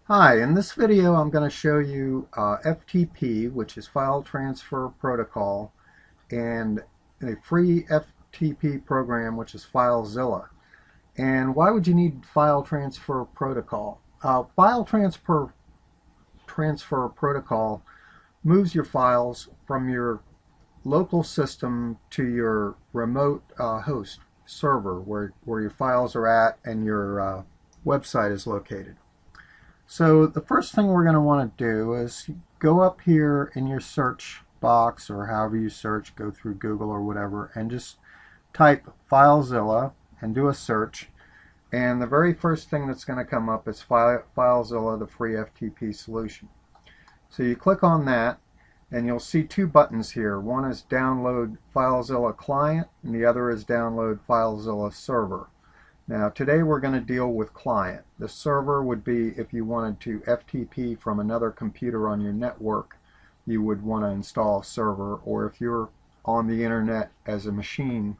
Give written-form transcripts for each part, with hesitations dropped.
Hi, in this video I'm going to show you FTP, which is File Transfer Protocol, and a free FTP program, which is FileZilla. And why would you need File Transfer Protocol? Transfer Protocol moves your files from your local system to your remote host server where your files are at and your website is located. So the first thing we're going to want to do is go up here in your search box, or however you search, go through Google or whatever, and just type FileZilla and do a search. And the very first thing that's going to come up is FileZilla, the free FTP solution. So you click on that and you'll see two buttons here. One is download FileZilla client and the other is download FileZilla server. Now today we're going to deal with client. The server would be if you wanted to FTP from another computer on your network, you would want to install a server, or if you're on the internet as a machine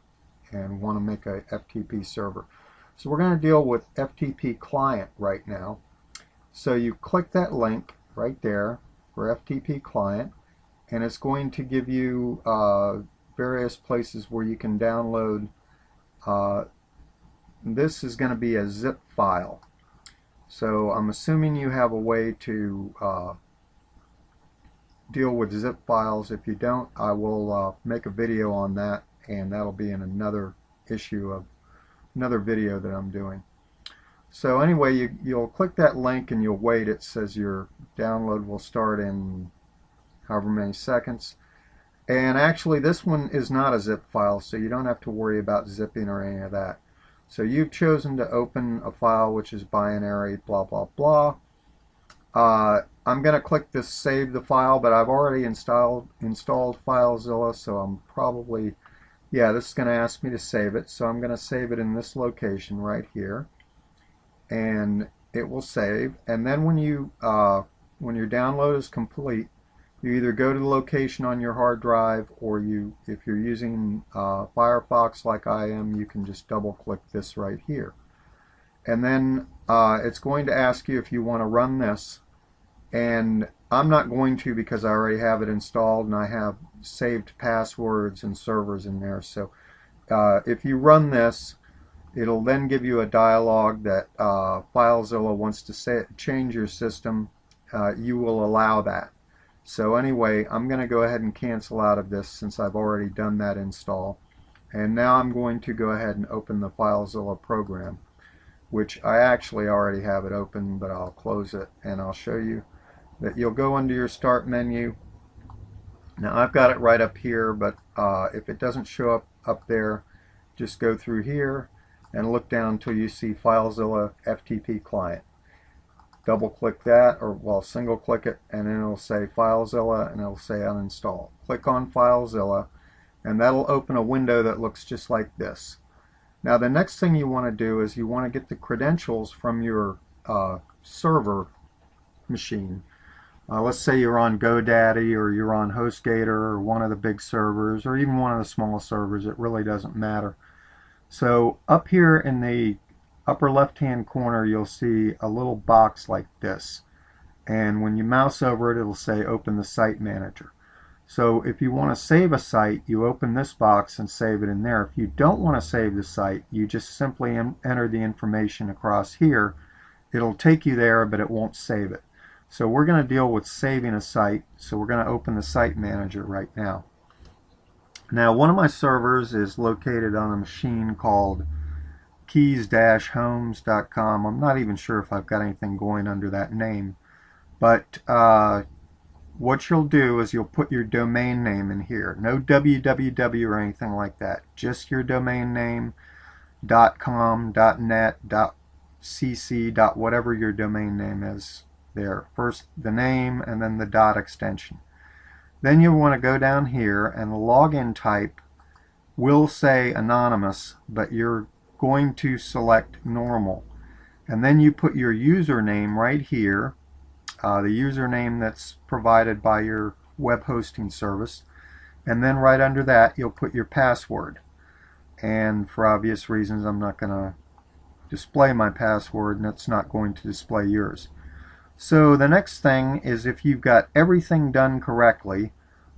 and want to make a FTP server. So we're going to deal with FTP client right now. So you click that link right there for FTP client, and it's going to give you various places where you can download. This is going to be a zip file. So I'm assuming you have a way to deal with zip files. If you don't, I will make a video on that, and that'll be in another issue of another video that I'm doing. So anyway, you'll click that link and you'll wait. It says your download will start in however many seconds. And actually this one is not a zip file, so you don't have to worry about zipping or any of that. So you've chosen to open a file which is binary, blah, blah, blah. I'm going to click this save the file, but I've already installed FileZilla, so I'm probably, yeah, this is going to ask me to save it. So I'm going to save it in this location right here. And it will save. And then when your download is complete, you either go to the location on your hard drive, or if you're using Firefox like I am, you can just double click this right here. And then it's going to ask you if you want to run this. And I'm not going to, because I already have it installed and I have saved passwords and servers in there. So if you run this, it'll then give you a dialog that FileZilla wants to change your system. You will allow that. So anyway, I'm going to go ahead and cancel out of this since I've already done that install. And now I'm going to go ahead and open the FileZilla program, which I actually already have it open, but I'll close it and I'll show you that you'll go into your start menu. Now I've got it right up here, but if it doesn't show up there, just go through here and look down until you see FileZilla FTP client. Double click that, or well, single click it, and then it'll say FileZilla and it'll say uninstall. Click on FileZilla and that'll open a window that looks just like this. Now the next thing you want to do is you want to get the credentials from your server machine. Let's say you're on GoDaddy, or you're on HostGator, or one of the big servers, or even one of the small servers. It really doesn't matter. So up here in the upper left hand corner you'll see a little box like this, and when you mouse over it, it'll say open the site manager. So if you want to save a site, you open this box and save it in there. If you don't want to save the site, you just simply enter the information across here. It'll take you there, but it won't save it. So we're going to deal with saving a site, so we're going to open the site manager right now. Now one of my servers is located on a machine called keys-homes.com. I'm not even sure if I've got anything going under that name, but what you'll do is you'll put your domain name in here. No www or anything like that, just your domain name, .com, .net, .cc, whatever your domain name is there. First the name and then the .dot extension. Then you'll want to go down here, and the login type will say anonymous, but you're going to select normal. And then you put your username right here, the username that's provided by your web hosting service, and then right under that you'll put your password. And for obvious reasons I'm not going to display my password, and it's not going to display yours. So the next thing is if you've got everything done correctly,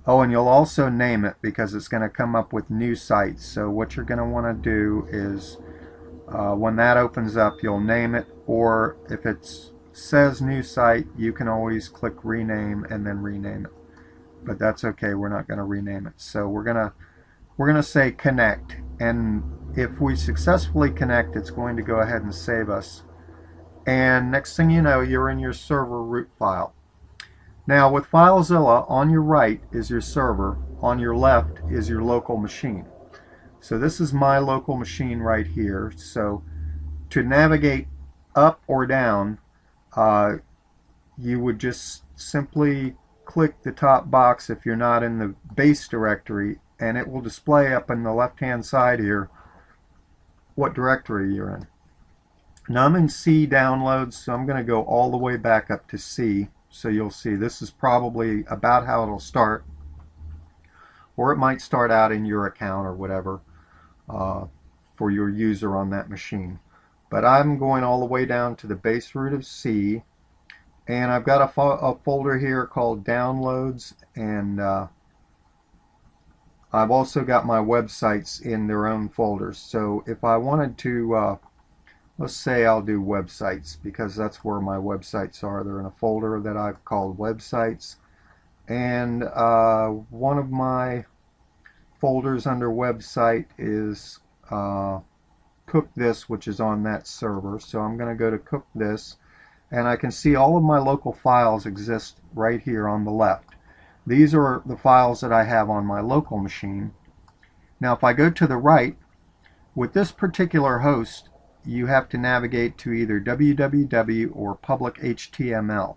oh, and you'll also name it because it's going to come up with new sites. So what you're going to want to do is when that opens up, you'll name it, or if it says new site, you can always click rename and then rename it. But that's okay, we're not going to rename it. So we're gonna say connect, and if we successfully connect, it's going to go ahead and save us. And next thing you know, you're in your server root file. Now with FileZilla, on your right is your server, on your left is your local machine. So this is my local machine right here. So to navigate up or down, you would just simply click the top box if you're not in the base directory, and it will display up in the left hand side here what directory you're in. Now I'm in C downloads, so I'm going to go all the way back up to C. So you'll see this is probably about how it'll start, or it might start out in your account or whatever for your user on that machine. But I'm going all the way down to the base root of C, and I've got a folder here called downloads, and I've also got my websites in their own folders. So if I wanted to, let's say I'll do websites, because that's where my websites are. They're in a folder that I've called websites, and one of my folders under website is cook this, which is on that server. So I'm going to go to cook this, and I can see all of my local files exist right here on the left. These are the files that I have on my local machine. Now if I go to the right, with this particular host, you have to navigate to either www or public HTML.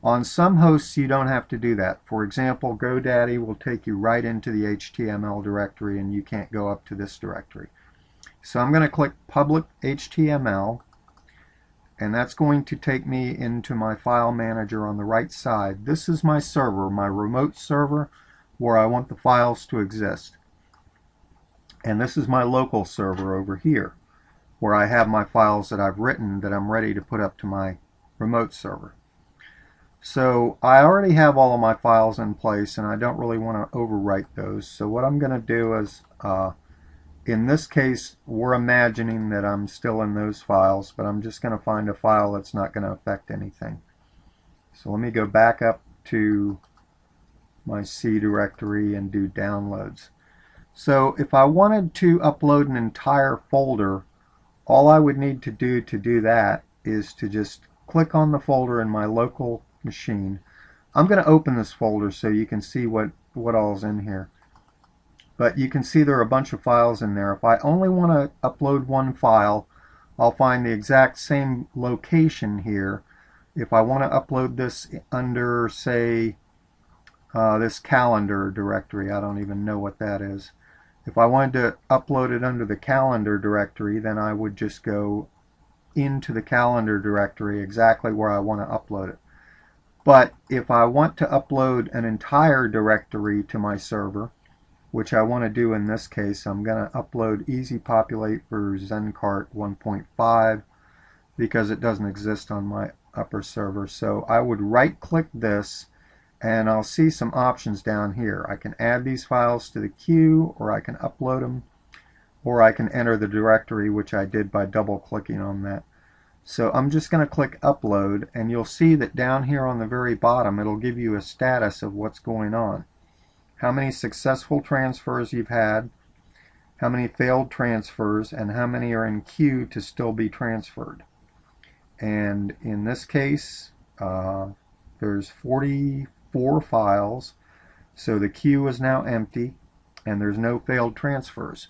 On some hosts you don't have to do that. For example, GoDaddy will take you right into the HTML directory and you can't go up to this directory. So I'm going to click public HTML, and that's going to take me into my file manager on the right side. This is my server, my remote server, where I want the files to exist. And this is my local server over here, where I have my files that I've written that I'm ready to put up to my remote server. So I already have all of my files in place, and I don't really want to overwrite those. So what I'm going to do is, in this case, we're imagining that I'm still in those files, but I'm just going to find a file that's not going to affect anything. So let me go back up to my C directory and do downloads. So if I wanted to upload an entire folder, all I would need to do that is to just click on the folder in my local machine. I'm going to open this folder so you can see what all's in here. But you can see there are a bunch of files in there. If I only want to upload one file, I'll find the exact same location here. If I want to upload this under, say, this calendar directory, I don't even know what that is. If I wanted to upload it under the calendar directory, then I would just go into the calendar directory exactly where I want to upload it. But if I want to upload an entire directory to my server, which I want to do in this case, I'm going to upload Easy Populate for Zencart 1.5 because it doesn't exist on my upper server. So I would right click this, and I'll see some options down here. I can add these files to the queue, or I can upload them, or I can enter the directory, which I did by double clicking on that. So I'm just going to click upload, and you'll see that down here on the very bottom it'll give you a status of what's going on. How many successful transfers you've had, how many failed transfers, and how many are in queue to still be transferred. And in this case, there's 44 files, so the queue is now empty, and there's no failed transfers.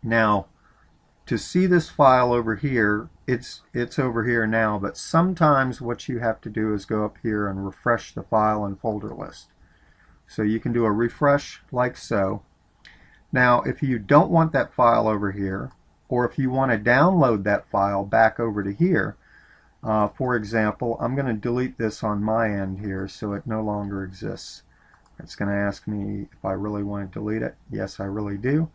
Now, to see this file over here, it's over here now, but sometimes what you have to do is go up here and refresh the file and folder list. So you can do a refresh like so. Now if you don't want that file over here, or if you want to download that file back over to here, for example, I'm going to delete this on my end here so it no longer exists. It's going to ask me if I really want to delete it. Yes, I really do.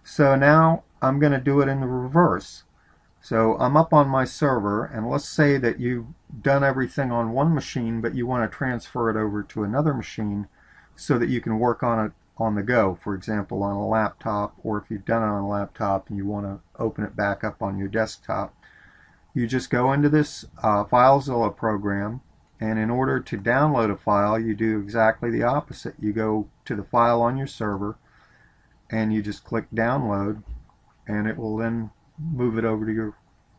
So now I'm going to do it in the reverse. So I'm up on my server, and let's say that you've done everything on one machine, but you want to transfer it over to another machine so that you can work on it on the go, for example, on a laptop, or if you've done it on a laptop and you want to open it back up on your desktop. You just go into this FileZilla program, and in order to download a file, you do exactly the opposite. You go to the file on your server, and you just click download, and it will then move it over to your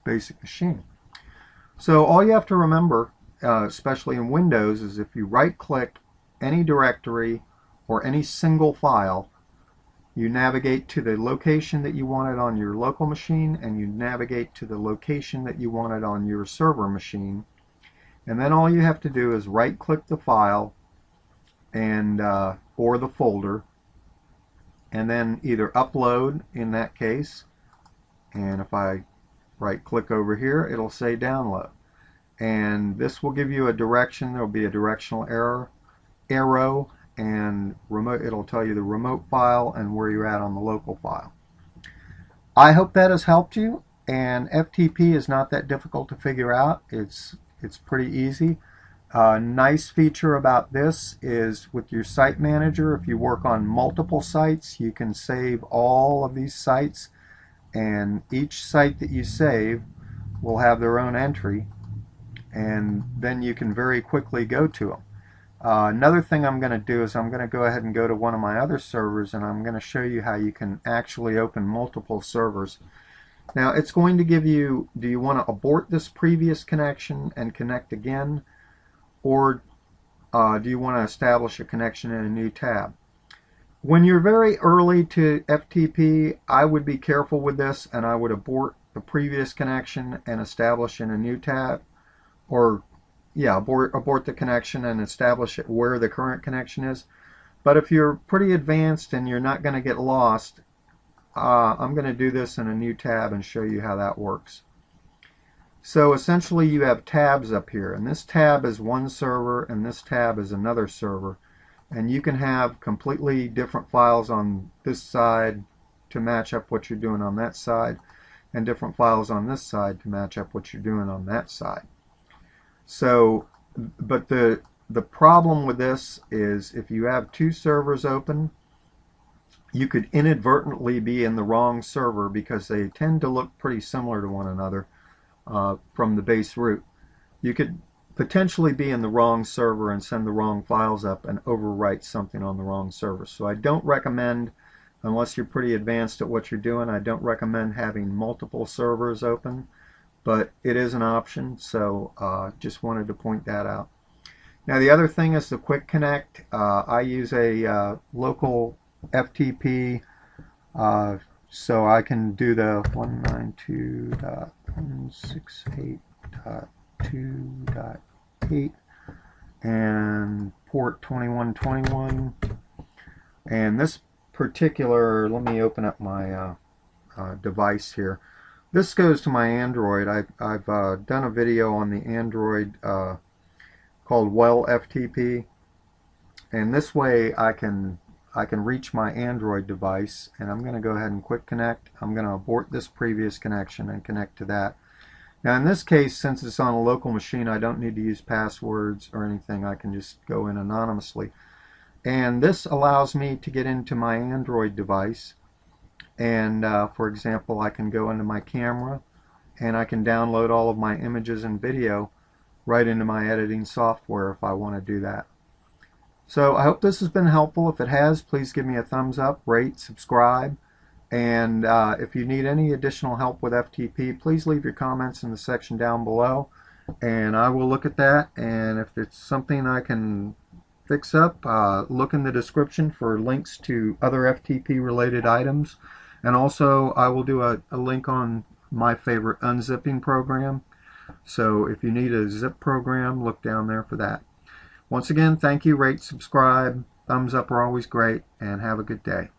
basic machine. So all you have to remember, especially in Windows, is if you right-click any directory or any single file, you navigate to the location that you want it on your local machine, and you navigate to the location that you want it on your server machine. And then all you have to do is right-click the file and or the folder, and then either upload in that case, and if I right-click over here, it'll say download. And this will give you a direction. There will be a directional arrow, and remote. It'll tell you the remote file and where you're at on the local file. I hope that has helped you, and FTP is not that difficult to figure out. It's pretty easy. Nice feature about this is with your site manager, if you work on multiple sites, you can save all of these sites, and each site that you save will have their own entry, and then you can very quickly go to them. Another thing I'm going to do is I'm going to go ahead and go to one of my other servers, and I'm going to show you how you can actually open multiple servers. Now it's going to give you, do you want to abort this previous connection and connect again, or do you want to establish a connection in a new tab? When you're very early to FTP, I would be careful with this, and I would abort the previous connection and establish in a new tab, or yeah, abort the connection and establish it where the current connection is. But if you're pretty advanced and you're not going to get lost, I'm going to do this in a new tab and show you how that works. So essentially you have tabs up here, and this tab is one server and this tab is another server. And you can have completely different files on this side to match up what you're doing on that side, and different files on this side to match up what you're doing on that side. So, but the problem with this is if you have two servers open, you could inadvertently be in the wrong server because they tend to look pretty similar to one another from the base root. You could potentially be in the wrong server and send the wrong files up and overwrite something on the wrong server. So I don't recommend, unless you're pretty advanced at what you're doing, I don't recommend having multiple servers open, but it is an option, so just wanted to point that out. Now the other thing is the quick connect. I use a local FTP, so I can do the 192.168.2.8 and port 2121. And this particular, let me open up my device here. This goes to my Android. I've done a video on the Android called Well FTP, and this way I can reach my Android device, and I'm going to go ahead and quick connect. I'm going to abort this previous connection and connect to that. Now in this case, since it's on a local machine, I don't need to use passwords or anything. I can just go in anonymously. And this allows me to get into my Android device, and for example, I can go into my camera and I can download all of my images and video right into my editing software if I want to do that. So I hope this has been helpful. If it has, please give me a thumbs up, rate, subscribe, and if you need any additional help with FTP, please leave your comments in the section down below, and I will look at that. And if it's something I can fix up, look in the description for links to other FTP related items, and also I will do a link on my favorite unzipping program. So if you need a zip program, look down there for that. Once again, thank you, rate, subscribe, thumbs up are always great, and have a good day.